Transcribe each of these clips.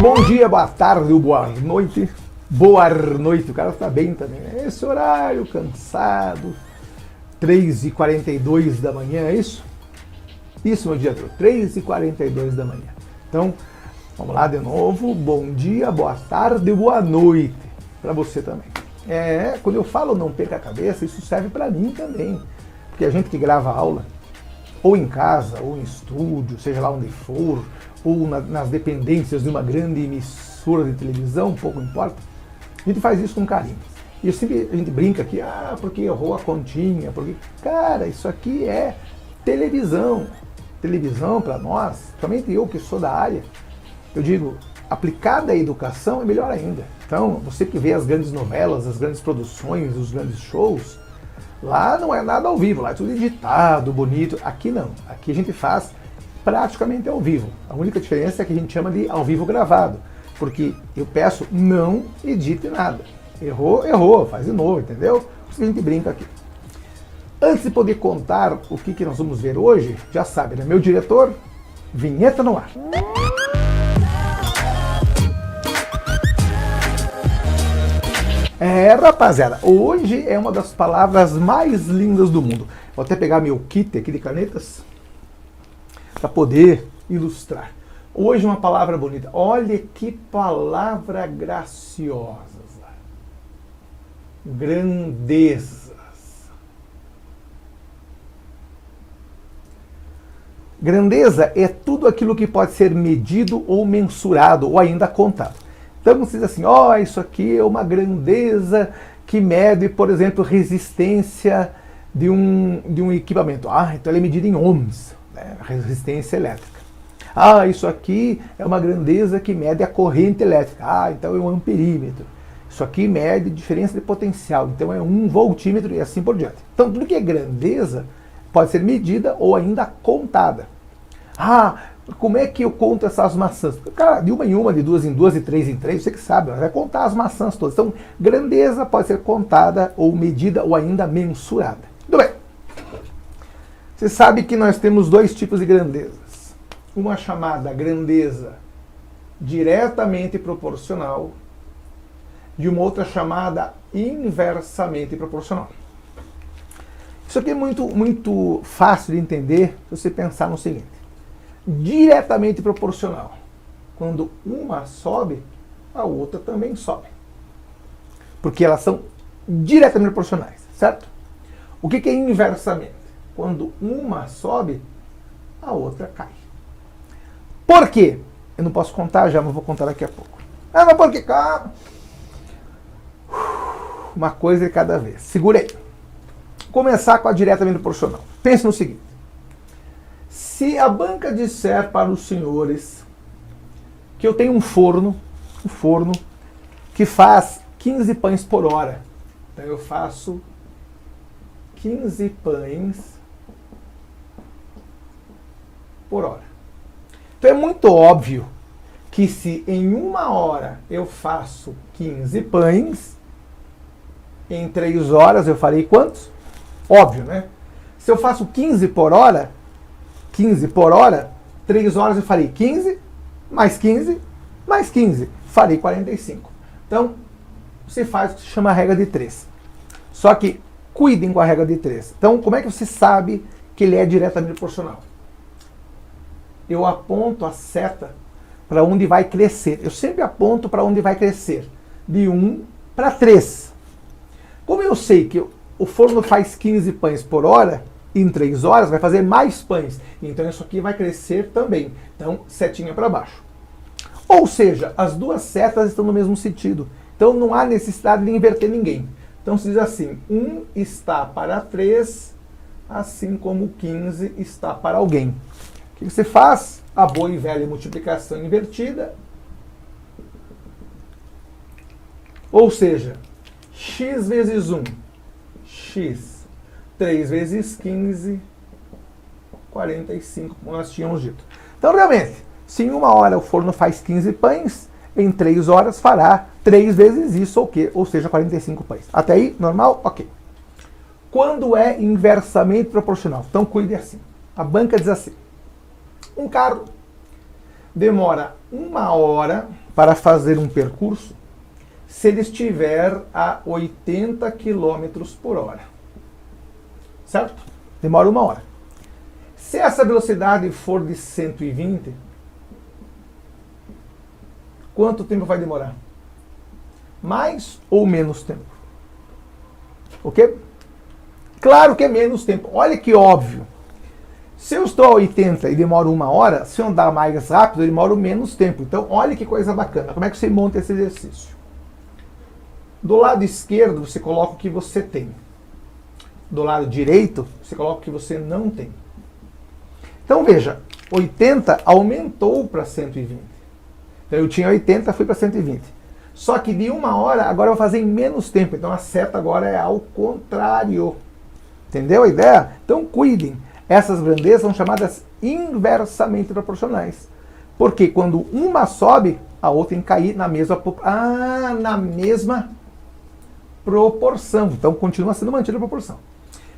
Bom dia, boa tarde, boa noite. Boa noite, o cara está bem também, né? Esse horário cansado, 3h42 da manhã, é isso? Isso, meu dia, 3h42 da manhã. Então, vamos lá de novo. Bom dia, boa tarde, boa noite para você também. Quando eu falo não perca a cabeça, isso serve para mim também. Porque a gente que grava aula, ou em casa, ou em estúdio, seja lá onde for, ou nas dependências de uma grande emissora de televisão, pouco importa, a gente faz isso com carinho. E a gente brinca aqui, porque errou a continha, porque... Cara, isso aqui é televisão. Televisão para nós, somente eu que sou da área, eu digo, aplicada à educação é melhor ainda. Então, você que vê as grandes novelas, as grandes produções, os grandes shows, lá não é nada ao vivo, lá é tudo editado, bonito. Aqui não, aqui a gente faz praticamente ao vivo. A única diferença é que a gente chama de ao vivo gravado, porque eu peço não edite nada. Errou, errou, faz de novo, entendeu? Por isso a gente brinca aqui. Antes de poder contar o que nós vamos ver hoje, já sabe, né? Meu diretor, vinheta no ar. Rapaziada, hoje é uma das palavras mais lindas do mundo. Vou até pegar meu kit aqui de canetas para poder ilustrar. Hoje uma palavra bonita. Olha que palavra graciosa. Grandezas. Grandeza é tudo aquilo que pode ser medido ou mensurado ou ainda contado. Então você diz assim, isso aqui é uma grandeza que mede, por exemplo, resistência de um equipamento. Então ele é medido em ohms, né? Resistência elétrica. Isso aqui é uma grandeza que mede a corrente elétrica. Então é um amperímetro. Isso aqui mede diferença de potencial, então é 1 voltímetro e assim por diante. Então tudo que é grandeza pode ser medida ou ainda contada. Como é que eu conto essas maçãs? Cara, de uma em uma, de duas em duas, de três em três, você que sabe, vai contar as maçãs todas. Então, grandeza pode ser contada ou medida ou ainda mensurada. Tudo bem. Você sabe que nós temos dois tipos de grandezas. Uma chamada grandeza diretamente proporcional e uma outra chamada inversamente proporcional. Isso aqui é muito fácil de entender se você pensar no seguinte. Diretamente proporcional. Quando uma sobe, a outra também sobe. Porque elas são diretamente proporcionais, certo? O que é inversamente? Quando uma sobe, a outra cai. Por quê? Eu não posso contar já, mas vou contar daqui a pouco. Mas por que? Uma coisa de cada vez. Segurei. Começar com a diretamente proporcional. Pense no seguinte. Se a banca disser para os senhores que eu tenho um forno que faz 15 pães por hora. Então eu faço 15 pães por hora. Então é muito óbvio que se em uma hora eu faço 15 pães, em 3 horas eu farei quantos? Óbvio, né? Se eu faço 15 por hora, 3 horas eu farei 15, mais 15, mais 15, farei 45. Então, você faz o que se chama a regra de 3. Só que, cuidem com a regra de 3. Então, como é que você sabe que ele é diretamente proporcional? Eu aponto a seta para onde vai crescer. Eu sempre aponto para onde vai crescer. De 1 para 3. Como eu sei que o forno faz 15 pães por hora, em 3 horas vai fazer mais pães. Então isso aqui vai crescer também. Então, setinha para baixo. Ou seja, as duas setas estão no mesmo sentido. Então não há necessidade de inverter ninguém. Então se diz assim, 1 está para 3, assim como 15 está para alguém. O que você faz? A boa e velha multiplicação invertida. Ou seja, x vezes 1, x. 3 vezes 15, 45, como nós tínhamos dito. Então, realmente, se em uma hora o forno faz 15 pães, em 3 horas fará 3 vezes isso, ou seja, 45 pães. Até aí, normal? Ok. Quando é inversamente proporcional? Então, cuide assim. A banca diz assim, um carro demora 1 hora para fazer um percurso se ele estiver a 80 km por hora. Certo? Demora 1 hora. Se essa velocidade for de 120, quanto tempo vai demorar? Mais ou menos tempo? Ok? Claro que é menos tempo. Olha que óbvio. Se eu estou a 80 e demoro 1 hora, se eu andar mais rápido, eu demoro menos tempo. Então, olha que coisa bacana. Como é que você monta esse exercício? Do lado esquerdo, você coloca o que você tem. Do lado direito, você coloca o que você não tem. Então, veja, 80 aumentou para 120. Então, eu tinha 80, fui para 120. Só que de 1 hora, agora eu vou fazer em menos tempo. Então, a seta agora é ao contrário. Entendeu a ideia? Então, cuidem. Essas grandezas são chamadas inversamente proporcionais. Porque quando uma sobe, a outra tem que cair na mesma proporção. Então, continua sendo mantida a proporção.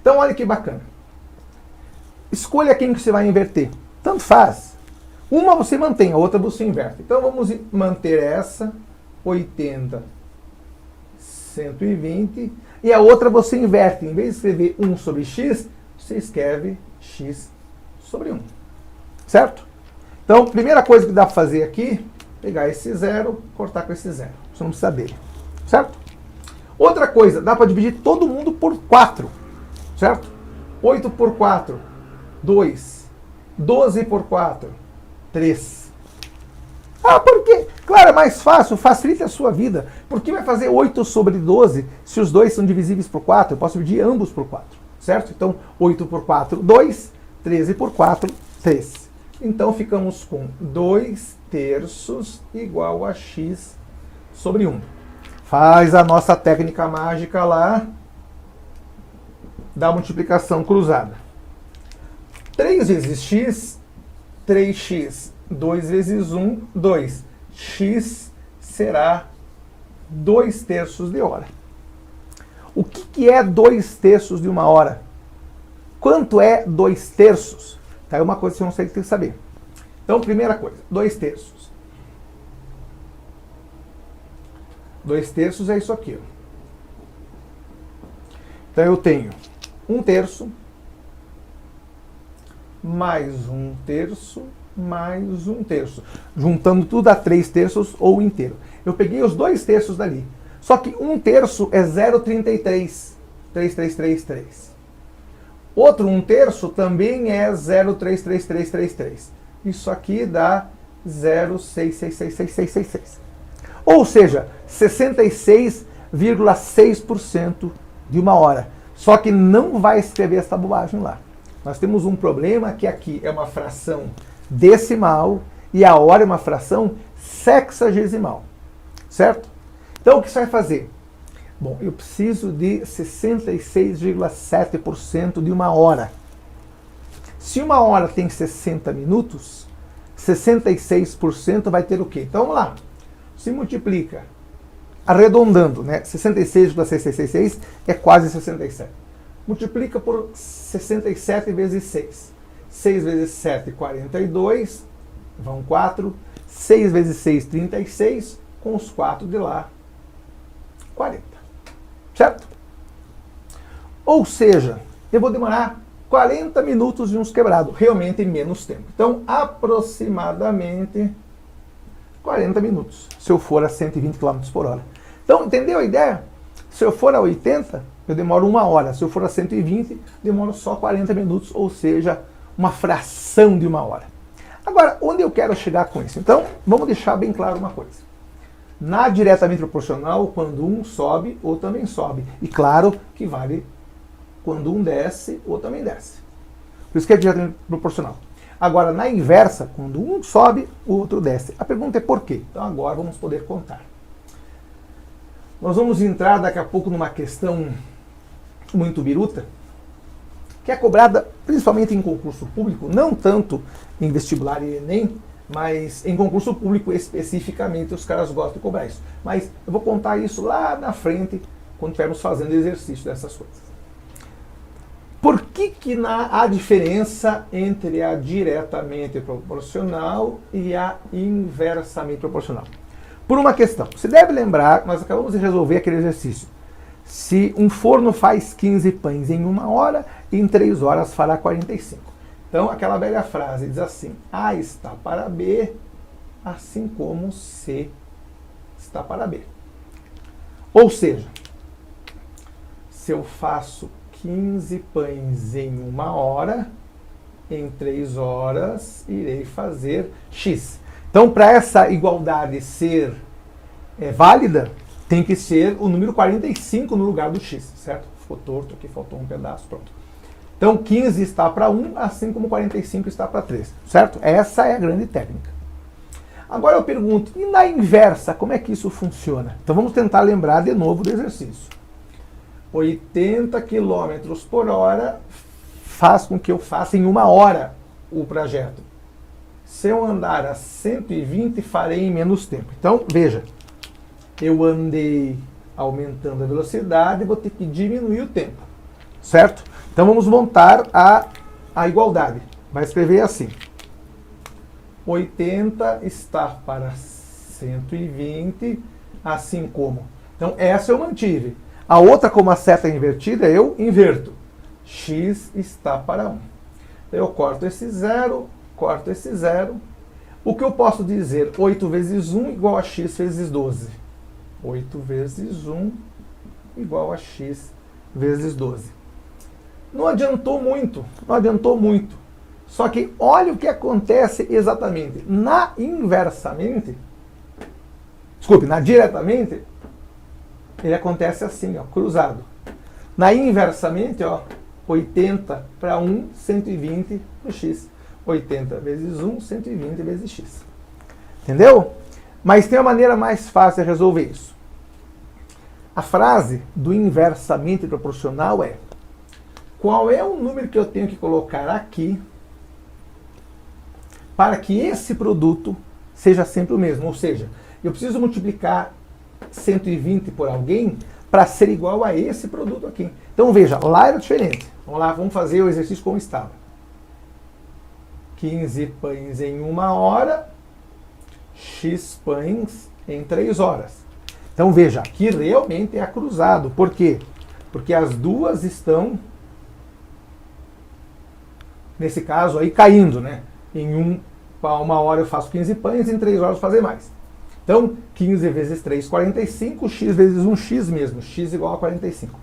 Então, olha que bacana. Escolha quem que você vai inverter. Tanto faz. Uma você mantém, a outra você inverte. Então, vamos manter essa, 80, 120, e a outra você inverte. Em vez de escrever 1 sobre x, você escreve x sobre 1. Certo? Então, primeira coisa que dá para fazer aqui, pegar esse 0, cortar com esse 0. Você não precisa dele. Certo? Outra coisa, dá para dividir todo mundo por 4. Certo? 8 por 4, 2. 12 por 4, 3. Ah, por quê? Claro, é mais fácil, facilita a sua vida. Por que vai fazer 8 sobre 12 se os dois são divisíveis por 4? Eu posso dividir ambos por 4, certo? Então, 8 por 4, 2. 13 por 4, 3. Então, ficamos com 2 terços igual a x sobre 1. Faz a nossa técnica mágica lá da multiplicação cruzada. 3 vezes x, 3x. 2 vezes 1, 2. X será 2 terços de hora. O que é 2 terços de 1 hora? Quanto é 2 terços? Tá, é uma coisa que você não tem que saber. Então, primeira coisa, 2 terços. 2 terços é isso aqui. Ó. Então, eu tenho 1 terço, mais 1 terço, mais 1 terço. Juntando tudo dá 3 terços ou inteiro. Eu peguei os 2 terços dali. Só que 1 terço é 0,33. 3. Outro 1 terço também é 0,33333. Isso aqui dá 0,6666666. Ou seja, 66,6% de 1 hora. Só que não vai escrever essa bobagem lá. Nós temos um problema que aqui é uma fração decimal e a hora é uma fração sexagesimal. Certo? Então, o que você vai fazer? Bom, eu preciso de 66,7% de 1 hora. Se 1 hora tem 60 minutos, 66% vai ter o quê? Então, vamos lá. Se multiplica, arredondando, né? 66,666 é quase 67. Multiplica por 67 vezes 6. 6 vezes 7, 42. Vão 4. 6 vezes 6, 36. Com os 4 de lá, 40. Certo? Ou seja, eu vou demorar 40 minutos e uns quebrados. Realmente menos tempo. Então, aproximadamente 40 minutos. Se eu for a 120 km por hora. Então, entendeu a ideia? Se eu for a 80, eu demoro 1 hora. Se eu for a 120, demoro só 40 minutos. Ou seja, uma fração de 1 hora. Agora, onde eu quero chegar com isso? Então, vamos deixar bem claro uma coisa. Na diretamente proporcional, quando um sobe, o outro também sobe. E claro que vale quando um desce, o outro também desce. Por isso que é diretamente proporcional. Agora, na inversa, quando um sobe, o outro desce. A pergunta é por quê? Então agora vamos poder contar. Nós vamos entrar daqui a pouco numa questão muito biruta, que é cobrada principalmente em concurso público, não tanto em vestibular e Enem, mas em concurso público especificamente os caras gostam de cobrar isso. Mas eu vou contar isso lá na frente, quando estivermos fazendo exercício dessas coisas. Por que há diferença entre a diretamente proporcional e a inversamente proporcional? Por uma questão. Você deve lembrar, nós acabamos de resolver aquele exercício. Se um forno faz 15 pães em 1 hora, em 3 horas fará 45. Então, aquela velha frase diz assim: A está para B, assim como C está para B. Ou seja, se eu faço 15 pães em 1 hora, em 3 horas irei fazer X. Então, para essa igualdade ser válida, tem que ser o número 45 no lugar do X, certo? Ficou torto aqui, faltou um pedaço, pronto. Então, 15 está para 1, assim como 45 está para 3, certo? Essa é a grande técnica. Agora eu pergunto, e na inversa, como é que isso funciona? Então, vamos tentar lembrar de novo do exercício. 80 km por hora faz com que eu faça em 1 hora o trajeto. Se eu andar a 120, farei em menos tempo. Então, veja, eu andei aumentando a velocidade, vou ter que diminuir o tempo, certo? Então, vamos montar a igualdade. Vai escrever assim: 80 está para 120, assim como. Então, essa eu mantive. A outra, como a seta é invertida, eu inverto. X está para 1. Eu corto esse zero, corto esse zero. O que eu posso dizer? 8 vezes 1 igual a x vezes 12. 8 vezes 1 igual a x vezes 12. Não adiantou muito, não adiantou muito. Só que olha o que acontece exatamente. Na diretamente, ele acontece assim, ó, cruzado. Na inversamente, ó, 80 para 1, 120 no x. 80 vezes 1, 120 vezes x. Entendeu? Mas tem uma maneira mais fácil de resolver isso. A frase do inversamente proporcional é: qual é o número que eu tenho que colocar aqui para que esse produto seja sempre o mesmo? Ou seja, eu preciso multiplicar 120 por alguém para ser igual a esse produto aqui. Então veja, lá era diferente. Vamos lá, vamos fazer o exercício como estava. 15 pães em 1 hora, X pães em 3 horas. Então veja, aqui realmente é cruzado. Por quê? Porque as duas estão, nesse caso aí, caindo, né? Em 1 hora eu faço 15 pães, em 3 horas eu fazer mais. Então, 15 vezes 3, 45, x vezes 1, x mesmo, x igual a 45.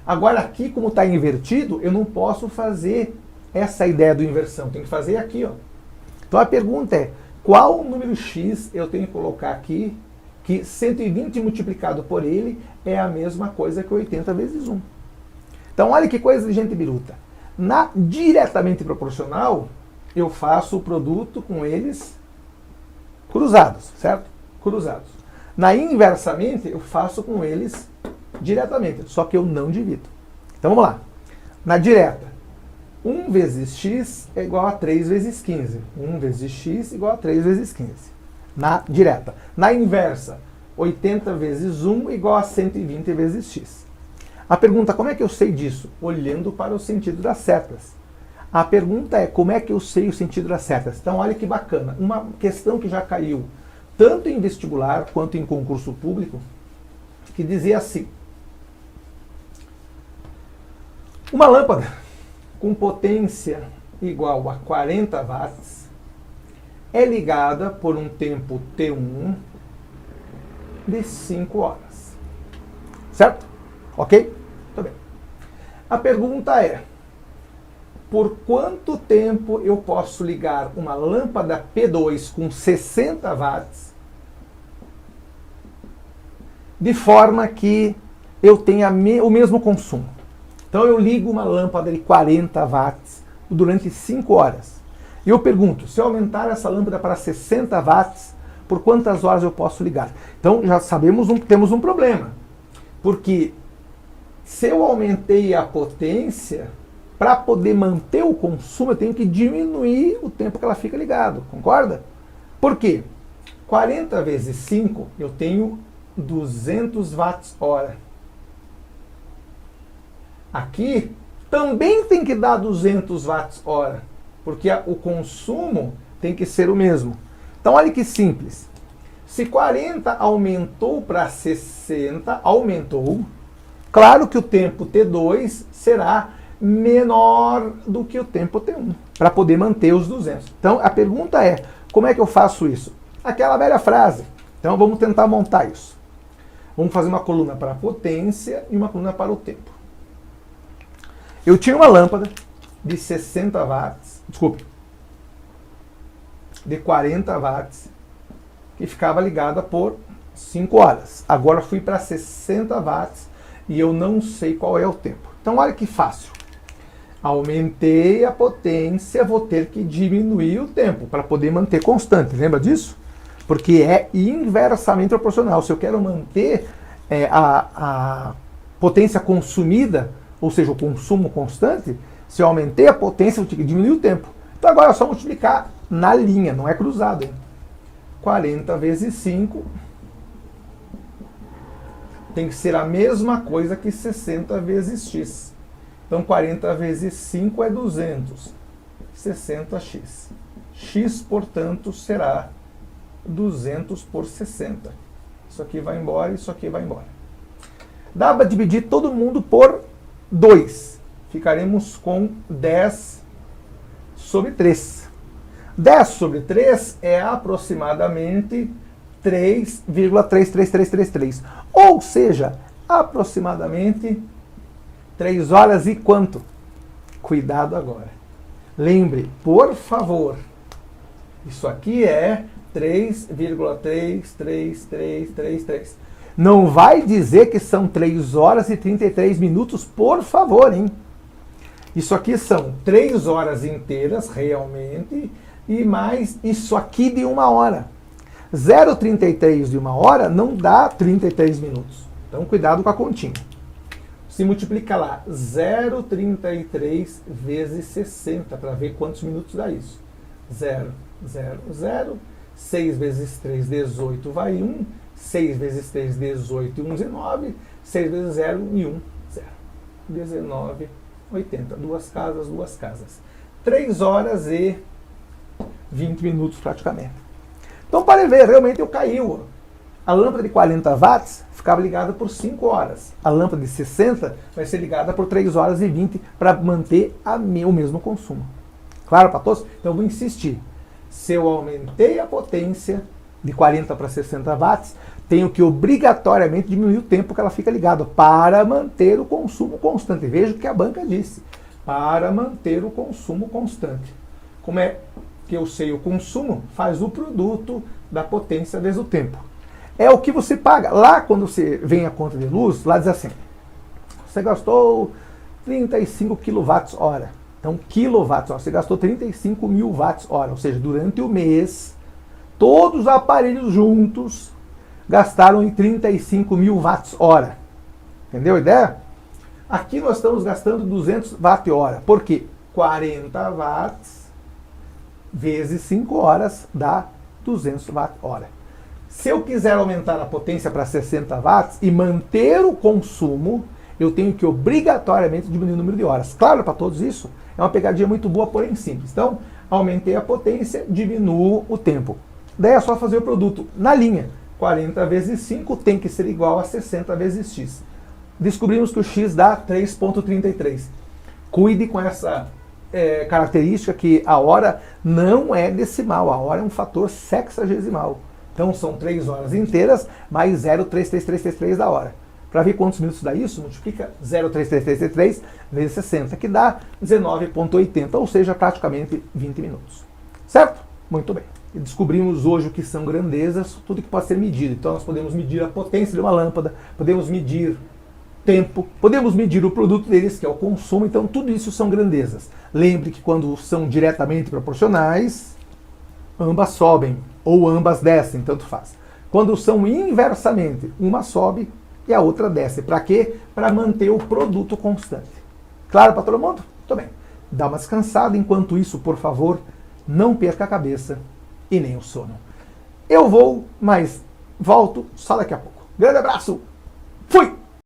Agora aqui, como está invertido, eu não posso fazer essa ideia do inversão, tem que fazer aqui, ó. Então a pergunta é, qual número x eu tenho que colocar aqui, que 120 multiplicado por ele é a mesma coisa que 80 vezes 1. Então olha que coisa de gente biruta. Na diretamente proporcional, eu faço o produto com eles cruzados, certo? Cruzados. Na inversamente, eu faço com eles diretamente, só que eu não divido. Então vamos lá. Na direta, 1 vezes x é igual a 3 vezes 15. 1 vezes x igual a 3 vezes 15. Na direta. Na inversa, 80 vezes 1 igual a 120 vezes x. A pergunta, como é que eu sei disso? Olhando para o sentido das setas. A pergunta é, como é que eu sei o sentido das setas? Então olha que bacana. Uma questão que já caiu tanto em vestibular quanto em concurso público, que dizia assim: uma lâmpada com potência igual a 40 watts é ligada por um tempo T1 de 5 horas. Certo? Ok? Muito bem. A pergunta é: por quanto tempo eu posso ligar uma lâmpada P2 com 60 watts de forma que eu tenha o mesmo consumo? Então eu ligo uma lâmpada de 40 watts durante 5 horas. E eu pergunto, se eu aumentar essa lâmpada para 60 watts, por quantas horas eu posso ligar? Então já sabemos, temos um problema. Porque se eu aumentei a potência, para poder manter o consumo, eu tenho que diminuir o tempo que ela fica ligada. Concorda? Por quê? 40 vezes 5, eu tenho 200 watts hora. Aqui também tem que dar 200 watts hora, porque o consumo tem que ser o mesmo. Então olha que simples. Se 40 aumentou para 60, aumentou. Claro que o tempo T2 será menor do que o tempo T1, para poder manter os 200. Então, a pergunta é, como é que eu faço isso? Aquela velha frase. Então, vamos tentar montar isso. Vamos fazer uma coluna para a potência e uma coluna para o tempo. Eu tinha uma lâmpada de 60 watts, de 40 watts, que ficava ligada por 5 horas. Agora fui para 60 watts e eu não sei qual é o tempo. Então, olha que fácil. Aumentei a potência, vou ter que diminuir o tempo para poder manter constante. Lembra disso? Porque é inversamente proporcional. Se eu quero manter a potência consumida, ou seja, o consumo constante, se eu aumentei a potência, eu vou ter que diminuir o tempo. Então agora é só multiplicar na linha, não é cruzado, hein? 40 vezes 5 tem que ser a mesma coisa que 60 vezes x. Então 40 vezes 5 é 200. 60x. X, portanto, será 200 por 60. Isso aqui vai embora, isso aqui vai embora. Dá para dividir todo mundo por 2. Ficaremos com 10 sobre 3. 10 sobre 3 é aproximadamente 3,33333. Ou seja, aproximadamente 3 horas e quanto? Cuidado agora. Lembre, por favor, isso aqui é 3,33333. Não vai dizer que são 3 horas e 33 minutos, por favor, hein? Isso aqui são 3 horas inteiras, realmente, e mais isso aqui de 1 hora. 0,33 de 1 hora não dá 33 minutos. Então, cuidado com a continha. Se multiplica lá 0,33 vezes 60 para ver quantos minutos dá isso. 0, 0, 0. 6 vezes 3, 18 vai 1. 6 vezes 3, 18 e 1, 19. 6 vezes 0 e 1, 0. 19, 80. Duas casas. 3 horas e 20 minutos praticamente. Então, para ver, realmente eu caiu. A lâmpada de 40 watts ficava ligada por 5 horas. A lâmpada de 60 vai ser ligada por 3 horas e 20 para manter o mesmo consumo. Claro para todos? Então eu vou insistir. Se eu aumentei a potência de 40 para 60 watts, tenho que obrigatoriamente diminuir o tempo que ela fica ligada para manter o consumo constante. Veja o que a banca disse. Para manter o consumo constante. Como é que eu sei o consumo? Faz o produto da potência vezes o tempo. É o que você paga. Lá, quando você vem a conta de luz, lá diz assim, você gastou 35 kWh. Então, kWh, você gastou 35 mil watts-hora. Ou seja, durante o mês, todos os aparelhos juntos gastaram em 35 mil watts-hora. Entendeu a ideia? Aqui nós estamos gastando 200 watt-hora. Por quê? 40 watts vezes 5 horas dá 200 watt-hora. Se eu quiser aumentar a potência para 60 watts e manter o consumo, eu tenho que obrigatoriamente diminuir o número de horas. Claro, para todos isso, é uma pegadinha muito boa, porém simples. Então, aumentei a potência, diminuo o tempo. Daí é só fazer o produto na linha. 40 vezes 5 tem que ser igual a 60 vezes x. Descobrimos que o x dá 3,33. Cuide com essa característica que a hora não é decimal, a hora é um fator sexagesimal. Então são 3 horas inteiras mais 0,33333 da hora. Para ver quantos minutos dá isso, multiplica 0,33333 vezes 60, que dá 19,80, ou seja, praticamente 20 minutos. Certo? Muito bem. E descobrimos hoje o que são grandezas, tudo que pode ser medido. Então nós podemos medir a potência de uma lâmpada, podemos medir tempo, podemos medir o produto deles, que é o consumo. Então tudo isso são grandezas. Lembre que quando são diretamente proporcionais, ambas sobem, ou ambas descem, tanto faz. Quando são inversamente, uma sobe e a outra desce. Para quê? Para manter o produto constante. Claro para todo mundo? Muito bem. Dá uma descansada. Enquanto isso, por favor, não perca a cabeça e nem o sono. Eu vou, mas volto só daqui a pouco. Grande abraço. Fui!